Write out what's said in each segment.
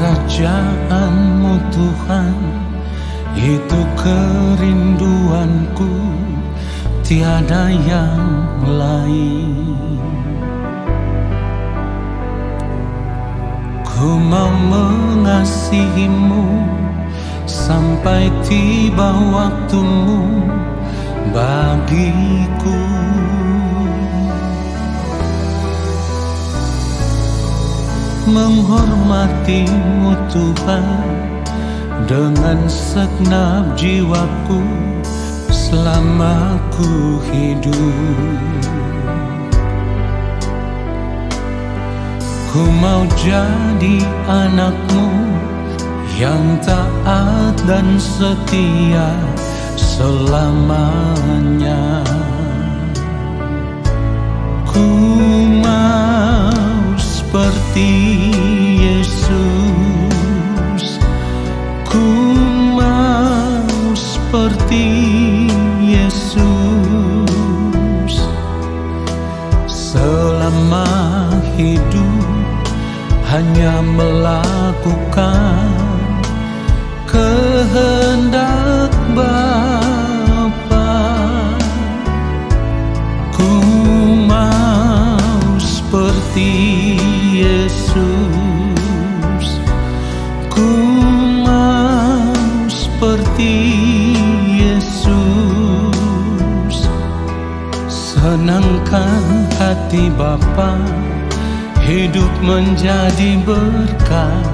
Kerajaan-Mu Tuhan, itu kerinduanku, tiada yang lain. Ku mau mengasihi-Mu sampai tiba waktu-Mu bagiku. Menghormati-Mu Tuhan dengan segenap jiwaku selama ku hidup. Ku mau jadi anak-Mu yang taat dan setia selamanya. Ku mau seperti Yesus, ku mau seperti Yesus. Selama hidup hanya melakukan kehendak Bapa. Ku mau seperti Yesus, ku mau seperti Yesus. Senangkan hati Bapa, hidup menjadi berkat,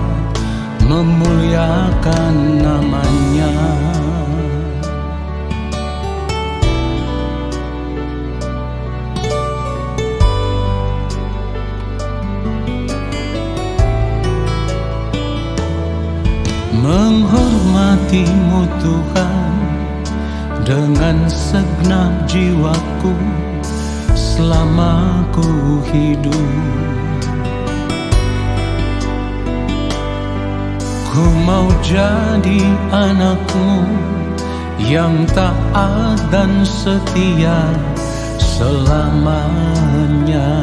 memuliakan nama-Nya. Menghormati-Mu Tuhan dengan segenap jiwaku selama ku hidup. Ku mau jadi anak-Mu yang taat dan setia selamanya.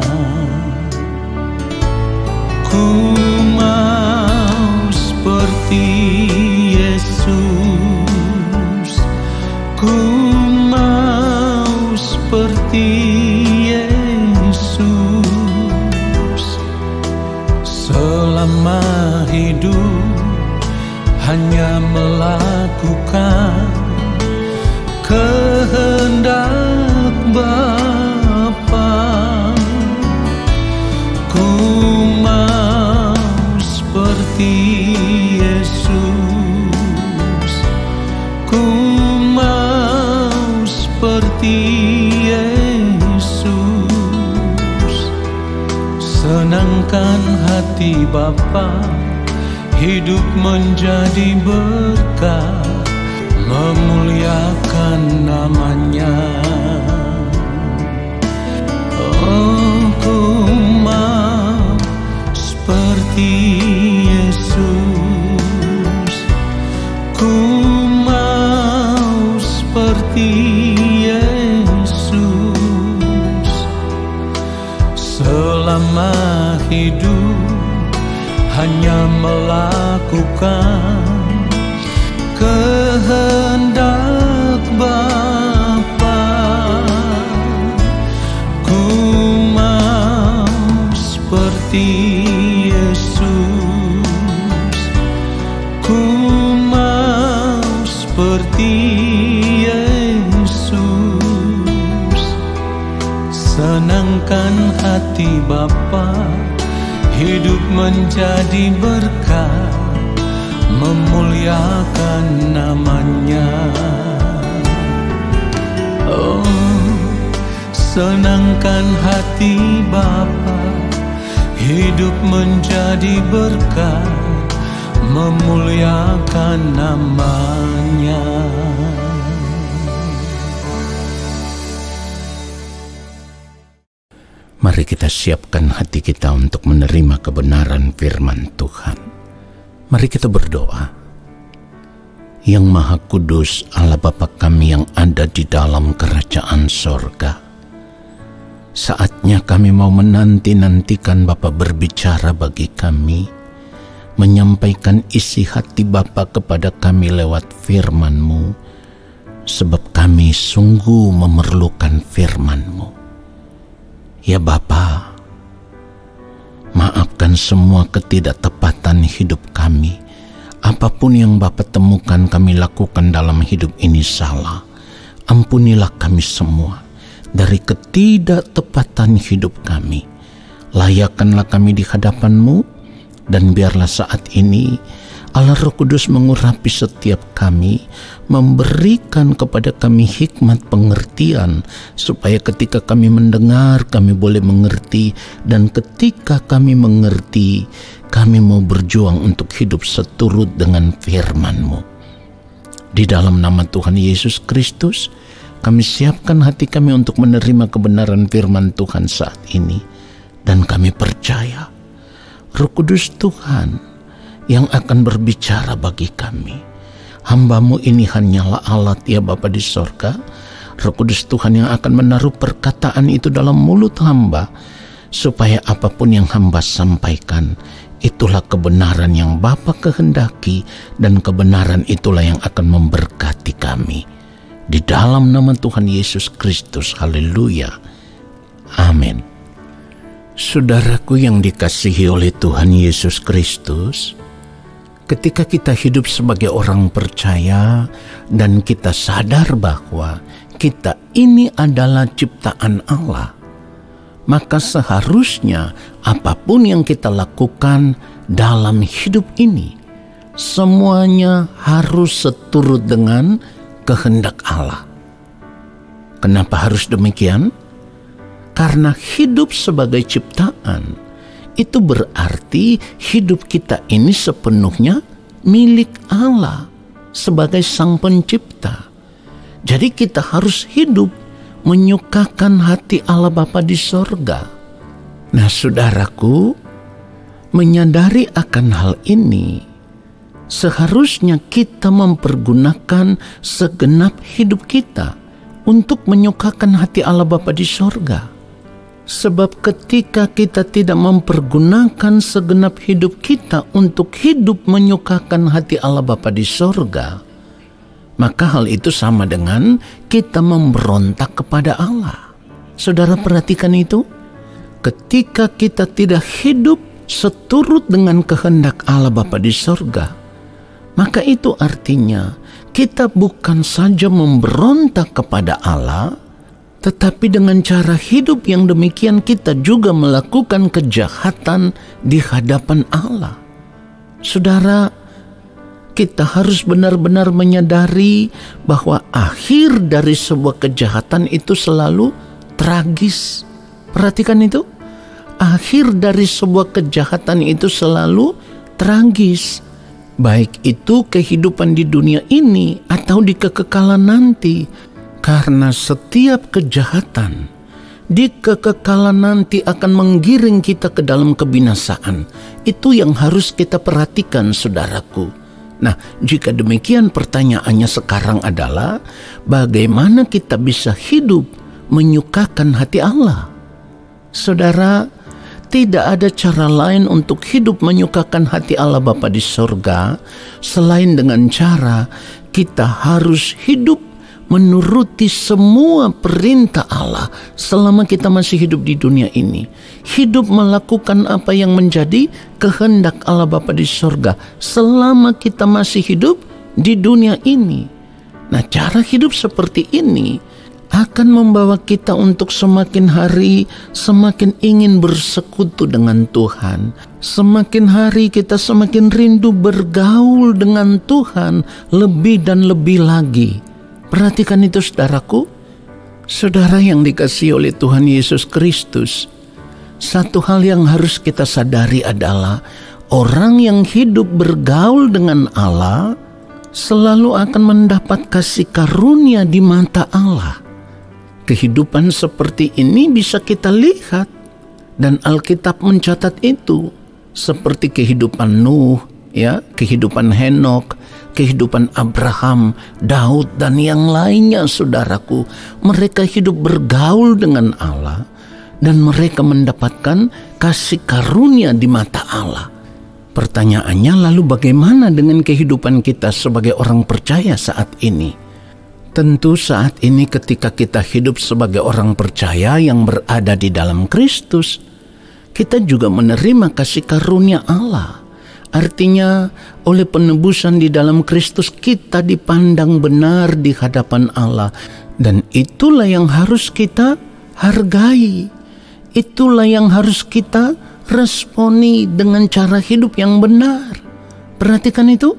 Ku mau seperti Yesus, ku mau seperti Yesus. Selama hidup hanya melakukan kehendak Bapa. Ku mau seperti Yesus, ku mau seperti Yesus. Senangkan hati Bapa, hidup menjadi berkat, memuliakan nama-Nya. Oh, ku mau seperti Yesus, ku mau seperti Yesus. Selama hidup hanya melakukan kehendak Bapa. Ku mau seperti Yesus, ku mau seperti Yesus. Senangkan hati Bapa, hidup menjadi berkat, memuliakan nama-Nya. Oh, senangkan hati Bapa, hidup menjadi berkat, memuliakan nama-Nya. Mari kita siapkan hati kita untuk menerima kebenaran firman Tuhan. Mari kita berdoa. Yang Maha Kudus, Allah Bapa kami yang ada di dalam kerajaan sorga, saatnya kami mau menanti-nantikan Bapa berbicara bagi kami menyampaikan isi hati Bapa kepada kami lewat firman-Mu, sebab kami sungguh memerlukan firman-Mu. Ya Bapa, maafkan semua ketidaktepatan hidup kami. Apapun yang Bapa temukan kami lakukan dalam hidup ini salah. Ampunilah kami semua dari ketidaktepatan hidup kami. Layakkanlah kami di hadapan-Mu, dan biarlah saat ini Allah Roh Kudus mengurapi setiap kami, memberikan kepada kami hikmat pengertian, supaya ketika kami mendengar, kami boleh mengerti, dan ketika kami mengerti, kami mau berjuang untuk hidup seturut dengan firman-Mu. Di dalam nama Tuhan Yesus Kristus, kami siapkan hati kami untuk menerima kebenaran firman Tuhan saat ini, dan kami percaya Roh Kudus Tuhan yang akan berbicara bagi kami. Hamba-Mu ini hanyalah alat, ya Bapa di sorga. Roh Kudus Tuhan yang akan menaruh perkataan itu dalam mulut hamba, supaya apapun yang hamba sampaikan, itulah kebenaran yang Bapa kehendaki, dan kebenaran itulah yang akan memberkati kami. Di dalam nama Tuhan Yesus Kristus, haleluya, amin. Saudaraku yang dikasihi oleh Tuhan Yesus Kristus, ketika kita hidup sebagai orang percaya dan kita sadar bahwa kita ini adalah ciptaan Allah, maka seharusnya apapun yang kita lakukan dalam hidup ini, semuanya harus seturut dengan kehendak Allah. Kenapa harus demikian? Karena hidup sebagai ciptaan itu berarti hidup kita ini sepenuhnya milik Allah sebagai Sang Pencipta. Jadi kita harus hidup menyukakan hati Allah Bapa di sorga. Nah saudaraku, menyadari akan hal ini, seharusnya kita mempergunakan segenap hidup kita untuk menyukakan hati Allah Bapa di sorga. Sebab ketika kita tidak mempergunakan segenap hidup kita untuk hidup menyukakan hati Allah Bapa di sorga, maka hal itu sama dengan kita memberontak kepada Allah. Saudara perhatikan itu. Ketika kita tidak hidup seturut dengan kehendak Allah Bapa di sorga, maka itu artinya kita bukan saja memberontak kepada Allah, tetapi dengan cara hidup yang demikian kita juga melakukan kejahatan di hadapan Allah. Saudara, kita harus benar-benar menyadari bahwa akhir dari sebuah kejahatan itu selalu tragis. Perhatikan itu. Akhir dari sebuah kejahatan itu selalu tragis. Baik itu kehidupan di dunia ini atau di kekekalan nanti. Karena setiap kejahatan di kekekalan nanti akan menggiring kita ke dalam kebinasaan. Itu yang harus kita perhatikan, saudaraku. Nah, jika demikian pertanyaannya sekarang adalah bagaimana kita bisa hidup menyukakan hati Allah? Saudara, tidak ada cara lain untuk hidup menyukakan hati Allah Bapa di sorga selain dengan cara kita harus hidup menuruti semua perintah Allah selama kita masih hidup di dunia ini. Hidup melakukan apa yang menjadi kehendak Allah Bapa di sorga selama kita masih hidup di dunia ini. Nah, cara hidup seperti ini akan membawa kita untuk semakin hari semakin ingin bersekutu dengan Tuhan. Semakin hari kita semakin rindu bergaul dengan Tuhan lebih dan lebih lagi. Perhatikan itu saudaraku. Saudara yang dikasihi oleh Tuhan Yesus Kristus, satu hal yang harus kita sadari adalah orang yang hidup bergaul dengan Allah selalu akan mendapat kasih karunia di mata Allah. Kehidupan seperti ini bisa kita lihat, dan Alkitab mencatat itu, seperti kehidupan Nuh, ya, kehidupan Henok, kehidupan Abraham, Daud, dan yang lainnya, saudaraku. Mereka hidup bergaul dengan Allah dan mereka mendapatkan kasih karunia di mata Allah. Pertanyaannya, lalu bagaimana dengan kehidupan kita sebagai orang percaya saat ini? Tentu saat ini ketika kita hidup sebagai orang percaya yang berada di dalam Kristus, kita juga menerima kasih karunia Allah. Artinya, oleh penebusan di dalam Kristus kita dipandang benar di hadapan Allah. Dan itulah yang harus kita hargai. Itulah yang harus kita responi dengan cara hidup yang benar. Perhatikan itu.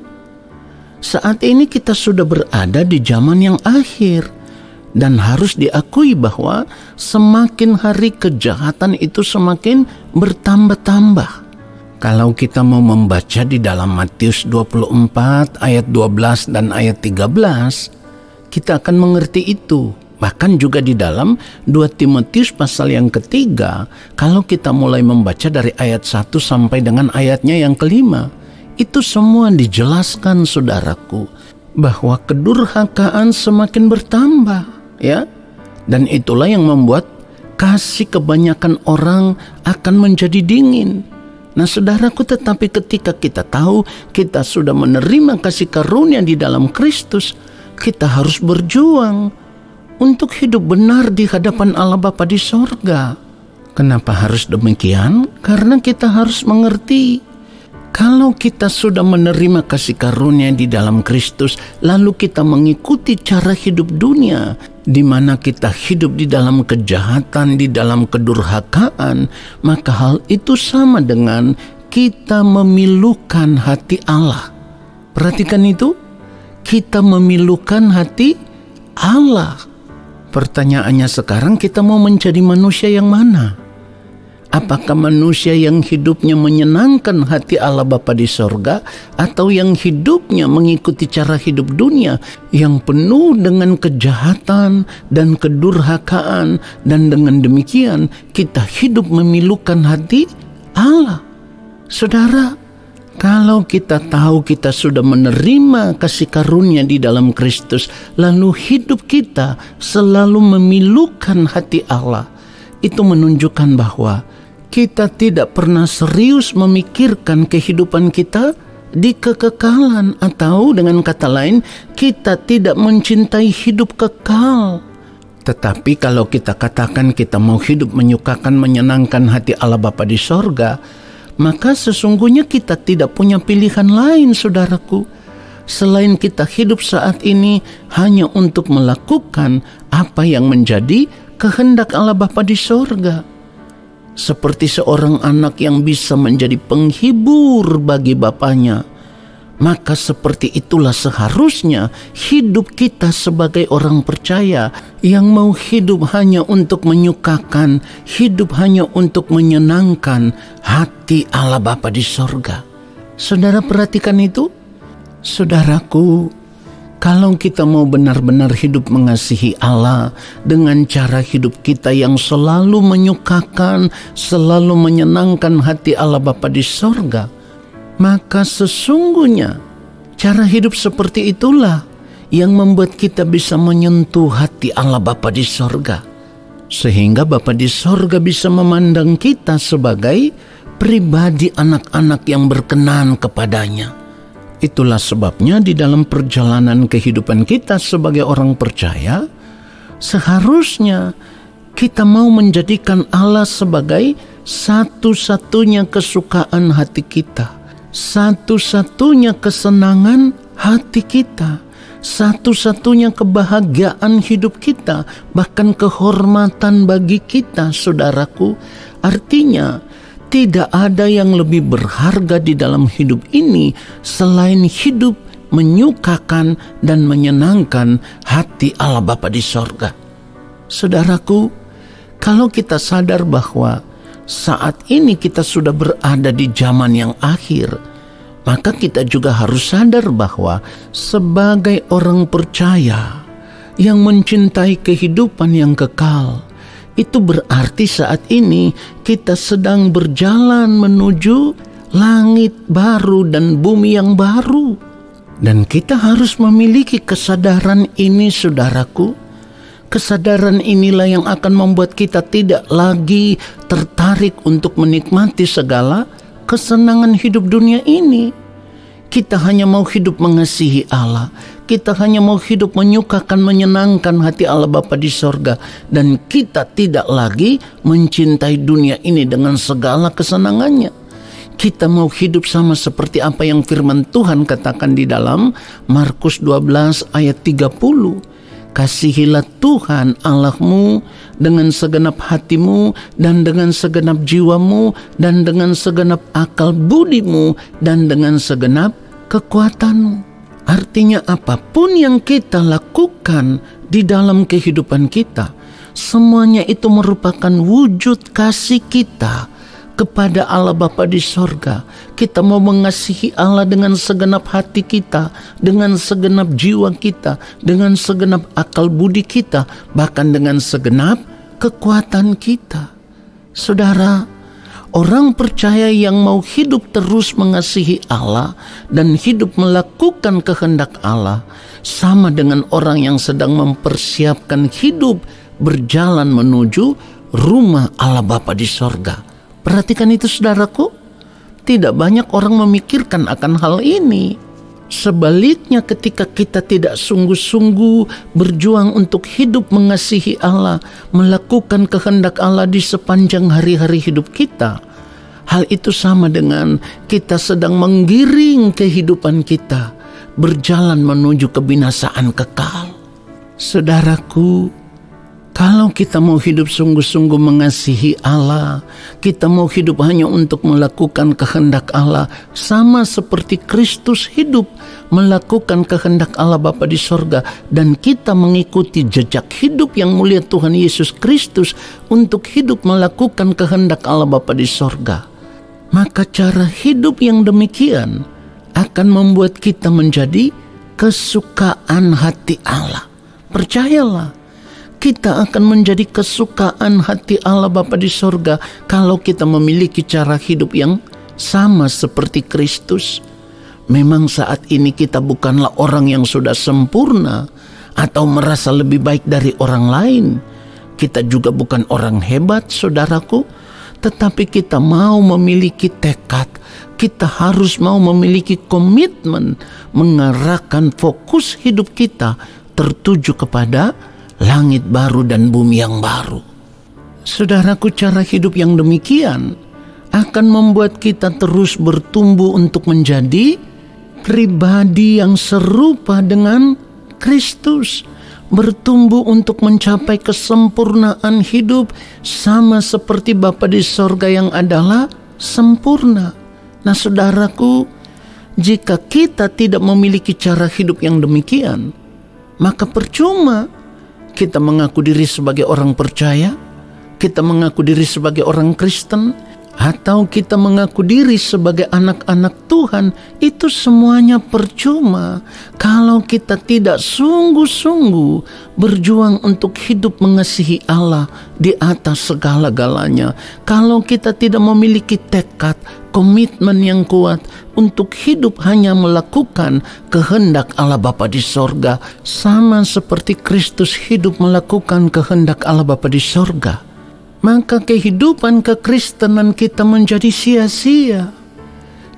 Saat ini kita sudah berada di zaman yang akhir. Dan harus diakui bahwa semakin hari kejahatan itu semakin bertambah-tambah. Kalau kita mau membaca di dalam Matius 24 ayat 12 dan ayat 13, kita akan mengerti itu. Bahkan juga di dalam 2 Timotius pasal yang ketiga, kalau kita mulai membaca dari ayat 1 sampai dengan ayatnya yang kelima, itu semua dijelaskan saudaraku, bahwa kedurhakaan semakin bertambah, ya. Dan itulah yang membuat kasih kebanyakan orang akan menjadi dingin. Nah saudaraku, tetapi ketika kita tahu kita sudah menerima kasih karunia di dalam Kristus, kita harus berjuang untuk hidup benar di hadapan Allah Bapa di sorga. Kenapa harus demikian? Karena kita harus mengerti, kalau kita sudah menerima kasih karunia di dalam Kristus, lalu kita mengikuti cara hidup dunia, di mana kita hidup di dalam kejahatan, di dalam kedurhakaan, maka hal itu sama dengan kita memilukan hati Allah. Perhatikan itu, kita memilukan hati Allah. Pertanyaannya sekarang, kita mau menjadi manusia yang mana? Apakah manusia yang hidupnya menyenangkan hati Allah Bapa di sorga, atau yang hidupnya mengikuti cara hidup dunia yang penuh dengan kejahatan dan kedurhakaan, dan dengan demikian kita hidup memilukan hati Allah? Saudara, kalau kita tahu kita sudah menerima kasih karunia di dalam Kristus, lalu hidup kita selalu memilukan hati Allah, itu menunjukkan bahwa kita tidak pernah serius memikirkan kehidupan kita di kekekalan, atau dengan kata lain, kita tidak mencintai hidup kekal. Tetapi kalau kita katakan kita mau hidup menyukakan, menyenangkan hati Allah Bapa di sorga, maka sesungguhnya kita tidak punya pilihan lain, saudaraku, selain kita hidup saat ini hanya untuk melakukan apa yang menjadi kehendak Allah Bapa di sorga. Seperti seorang anak yang bisa menjadi penghibur bagi bapaknya, maka seperti itulah seharusnya hidup kita sebagai orang percaya yang mau hidup hanya untuk menyukakan, hidup hanya untuk menyenangkan hati Allah Bapa di sorga. Saudara perhatikan itu. Saudaraku, kalau kita mau benar-benar hidup mengasihi Allah dengan cara hidup kita yang selalu menyukakan, selalu menyenangkan hati Allah Bapa di sorga, maka sesungguhnya cara hidup seperti itulah yang membuat kita bisa menyentuh hati Allah Bapa di sorga, sehingga Bapa di sorga bisa memandang kita sebagai pribadi anak-anak yang berkenan kepadanya. Itulah sebabnya di dalam perjalanan kehidupan kita sebagai orang percaya, seharusnya kita mau menjadikan Allah sebagai satu-satunya kesukaan hati kita, satu-satunya kesenangan hati kita, satu-satunya kebahagiaan hidup kita, bahkan kehormatan bagi kita, saudaraku. Artinya, tidak ada yang lebih berharga di dalam hidup ini selain hidup menyukakan dan menyenangkan hati Allah Bapa di sorga. Saudaraku, kalau kita sadar bahwa saat ini kita sudah berada di zaman yang akhir, maka kita juga harus sadar bahwa sebagai orang percaya yang mencintai kehidupan yang kekal, itu berarti saat ini kita sedang berjalan menuju langit baru dan bumi yang baru. Dan kita harus memiliki kesadaran ini, saudaraku. Kesadaran inilah yang akan membuat kita tidak lagi tertarik untuk menikmati segala kesenangan hidup dunia ini. Kita hanya mau hidup mengasihi Allah. Kita hanya mau hidup menyukakan, menyenangkan hati Allah Bapa di sorga. Dan kita tidak lagi mencintai dunia ini dengan segala kesenangannya. Kita mau hidup sama seperti apa yang firman Tuhan katakan di dalam Markus 12 ayat 30. Kasihilah Tuhan Allahmu dengan segenap hatimu dan dengan segenap jiwamu dan dengan segenap akal budimu dan dengan segenap kekuatanmu. Artinya apapun yang kita lakukan di dalam kehidupan kita, semuanya itu merupakan wujud kasih kita kepada Allah Bapa di sorga. Kita mau mengasihi Allah dengan segenap hati kita, dengan segenap jiwa kita, dengan segenap akal budi kita, bahkan dengan segenap kekuatan kita. Saudara, orang percaya yang mau hidup terus mengasihi Allah dan hidup melakukan kehendak Allah sama dengan orang yang sedang mempersiapkan hidup berjalan menuju rumah Allah Bapa di sorga. Perhatikan itu saudaraku, tidak banyak orang memikirkan akan hal ini. Sebaliknya ketika kita tidak sungguh-sungguh berjuang untuk hidup mengasihi Allah, melakukan kehendak Allah di sepanjang hari-hari hidup kita, hal itu sama dengan kita sedang menggiring kehidupan kita berjalan menuju kebinasaan kekal. Saudaraku, kalau kita mau hidup sungguh-sungguh mengasihi Allah, kita mau hidup hanya untuk melakukan kehendak Allah, sama seperti Kristus hidup melakukan kehendak Allah Bapa di sorga, dan kita mengikuti jejak hidup yang mulia Tuhan Yesus Kristus untuk hidup melakukan kehendak Allah Bapa di sorga, maka cara hidup yang demikian akan membuat kita menjadi kesukaan hati Allah. Percayalah, kita akan menjadi kesukaan hati Allah Bapa di sorga kalau kita memiliki cara hidup yang sama seperti Kristus. Memang saat ini kita bukanlah orang yang sudah sempurna atau merasa lebih baik dari orang lain. Kita juga bukan orang hebat, saudaraku. Tetapi kita mau memiliki tekad. Kita harus mau memiliki komitmen mengarahkan fokus hidup kita tertuju kepada langit baru dan bumi yang baru. Saudaraku, cara hidup yang demikian akan membuat kita terus bertumbuh untuk menjadi pribadi yang serupa dengan Kristus, bertumbuh untuk mencapai kesempurnaan hidup sama seperti Bapa di sorga yang adalah sempurna. Nah saudaraku, jika kita tidak memiliki cara hidup yang demikian, maka percuma kita mengaku diri sebagai orang percaya, kita mengaku diri sebagai orang Kristen, atau kita mengaku diri sebagai anak-anak Tuhan. Itu semuanya percuma kalau kita tidak sungguh-sungguh berjuang untuk hidup mengasihi Allah di atas segala-galanya. Kalau kita tidak memiliki tekad, komitmen yang kuat untuk hidup hanya melakukan kehendak Allah Bapa di sorga, sama seperti Kristus hidup melakukan kehendak Allah Bapa di sorga, maka kehidupan kekristenan kita menjadi sia-sia.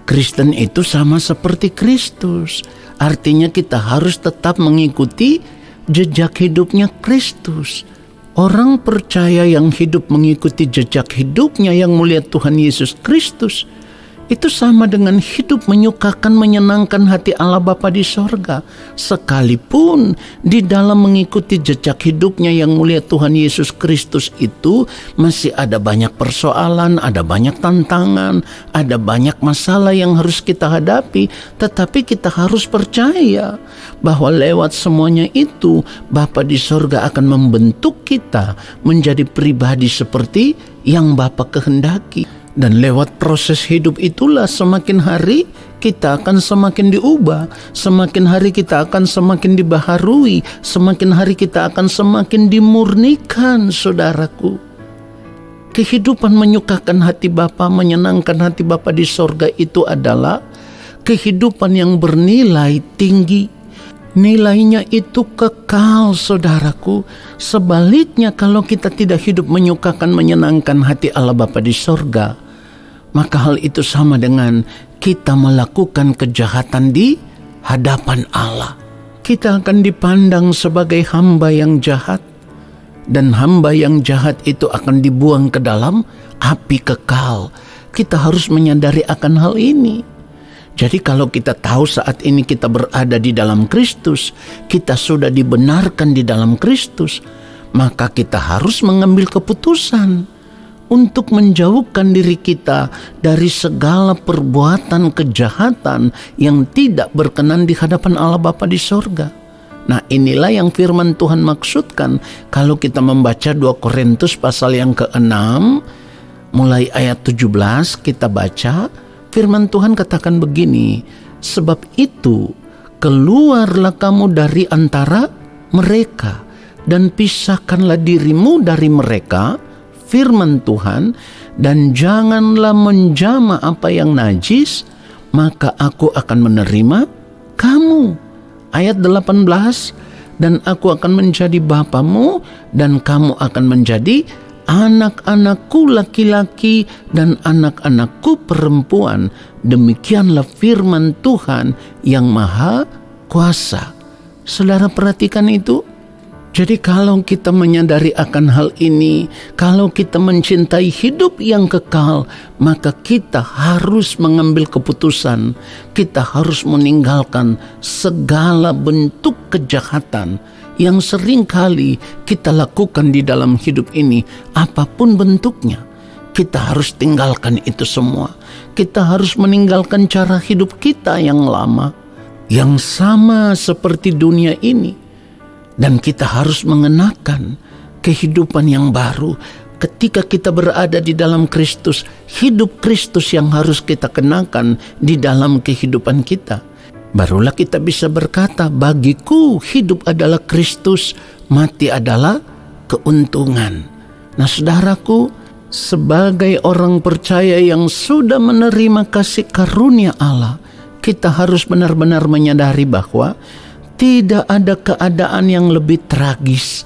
Kristen itu sama seperti Kristus, artinya kita harus tetap mengikuti jejak hidupnya Kristus. Orang percaya yang hidup mengikuti jejak hidupnya yang mulia Tuhan Yesus Kristus, itu sama dengan hidup menyukakan, menyenangkan hati Allah Bapa di sorga. Sekalipun di dalam mengikuti jejak hidupnya yang mulia Tuhan Yesus Kristus itu masih ada banyak persoalan, ada banyak tantangan, ada banyak masalah yang harus kita hadapi. Tetapi kita harus percaya bahwa lewat semuanya itu Bapa di sorga akan membentuk kita menjadi pribadi seperti yang Bapa kehendaki. Dan lewat proses hidup itulah semakin hari kita akan semakin diubah, semakin hari kita akan semakin dibaharui, semakin hari kita akan semakin dimurnikan, saudaraku. Kehidupan menyukakan hati Bapa, menyenangkan hati Bapa di sorga itu adalah kehidupan yang bernilai tinggi. Nilainya itu kekal, saudaraku. Sebaliknya kalau kita tidak hidup menyukakan, menyenangkan hati Allah Bapa di sorga, maka hal itu sama dengan kita melakukan kejahatan di hadapan Allah. Kita akan dipandang sebagai hamba yang jahat, dan hamba yang jahat itu akan dibuang ke dalam api kekal. Kita harus menyadari akan hal ini. Jadi kalau kita tahu saat ini kita berada di dalam Kristus, kita sudah dibenarkan di dalam Kristus, maka kita harus mengambil keputusan untuk menjauhkan diri kita dari segala perbuatan kejahatan yang tidak berkenan di hadapan Allah Bapa di sorga. Nah, inilah yang firman Tuhan maksudkan kalau kita membaca 2 Korintus pasal yang ke-6, mulai ayat 17 kita baca, firman Tuhan katakan begini, sebab itu keluarlah kamu dari antara mereka dan pisahkanlah dirimu dari mereka, firman Tuhan, dan janganlah menjamah apa yang najis, maka aku akan menerima kamu. Ayat 18, dan aku akan menjadi bapamu dan kamu akan menjadi anak-anakku laki-laki dan anak-anakku perempuan. Demikianlah firman Tuhan yang Maha Kuasa. Saudara perhatikan itu. Jadi kalau kita menyadari akan hal ini, kalau kita mencintai hidup yang kekal, maka kita harus mengambil keputusan. Kita harus meninggalkan segala bentuk kejahatan yang seringkali kita lakukan di dalam hidup ini, apapun bentuknya. Kita harus tinggalkan itu semua. Kita harus meninggalkan cara hidup kita yang lama, yang sama seperti dunia ini. Dan kita harus mengenakan kehidupan yang baru. Ketika kita berada di dalam Kristus, hidup Kristus yang harus kita kenakan di dalam kehidupan kita. Barulah kita bisa berkata, bagiku hidup adalah Kristus, mati adalah keuntungan. Nah saudaraku, sebagai orang percaya yang sudah menerima kasih karunia Allah, kita harus benar-benar menyadari bahwa tidak ada keadaan yang lebih tragis,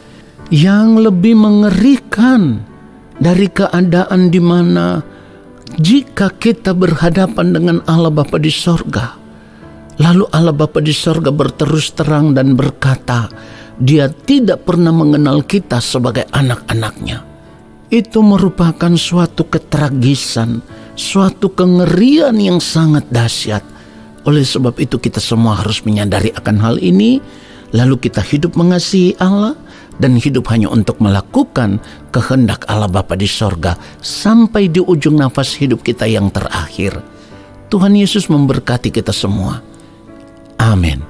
yang lebih mengerikan dari keadaan di mana jika kita berhadapan dengan Allah Bapa di sorga, lalu Allah Bapa di sorga berterus terang dan berkata, Dia tidak pernah mengenal kita sebagai anak-anaknya. Itu merupakan suatu ketragisan, suatu kengerian yang sangat dahsyat. Oleh sebab itu kita semua harus menyadari akan hal ini, lalu kita hidup mengasihi Allah dan hidup hanya untuk melakukan kehendak Allah Bapa di sorga sampai di ujung nafas hidup kita yang terakhir. Tuhan Yesus memberkati kita semua. Amin.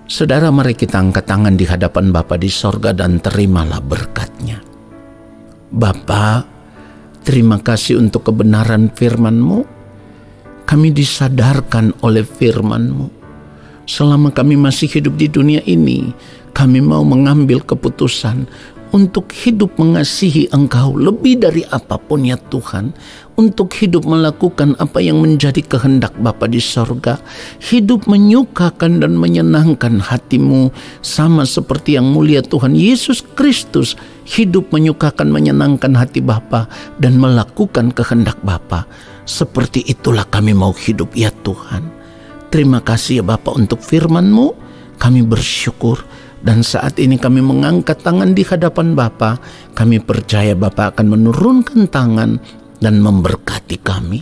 Saudara, mari kita angkat tangan di hadapan Bapa di sorga dan terimalah berkat-Nya. Bapa, terima kasih untuk kebenaran firman-Mu. Kami disadarkan oleh firman-Mu. Selama kami masih hidup di dunia ini, kami mau mengambil keputusan untuk hidup mengasihi Engkau lebih dari apapun ya Tuhan. Untuk hidup melakukan apa yang menjadi kehendak Bapa di sorga. Hidup menyukakan dan menyenangkan hati-Mu, sama seperti yang mulia Tuhan Yesus Kristus. Hidup menyukakan menyenangkan hati Bapa dan melakukan kehendak Bapa. Seperti itulah kami mau hidup ya Tuhan. Terima kasih ya Bapa untuk firman-Mu. Kami bersyukur dan saat ini kami mengangkat tangan di hadapan Bapa. Kami percaya Bapa akan menurunkan tangan dan memberkati kami.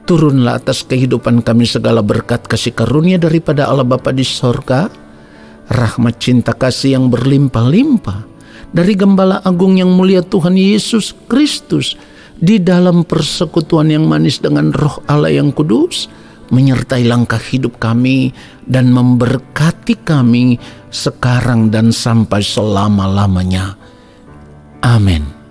Turunlah atas kehidupan kami segala berkat kasih karunia daripada Allah Bapa di sorga, rahmat cinta kasih yang berlimpah-limpah dari Gembala Agung yang mulia Tuhan Yesus Kristus, di dalam persekutuan yang manis dengan Roh Allah yang kudus, menyertai langkah hidup kami dan memberkati kami sekarang dan sampai selama-lamanya. Amin.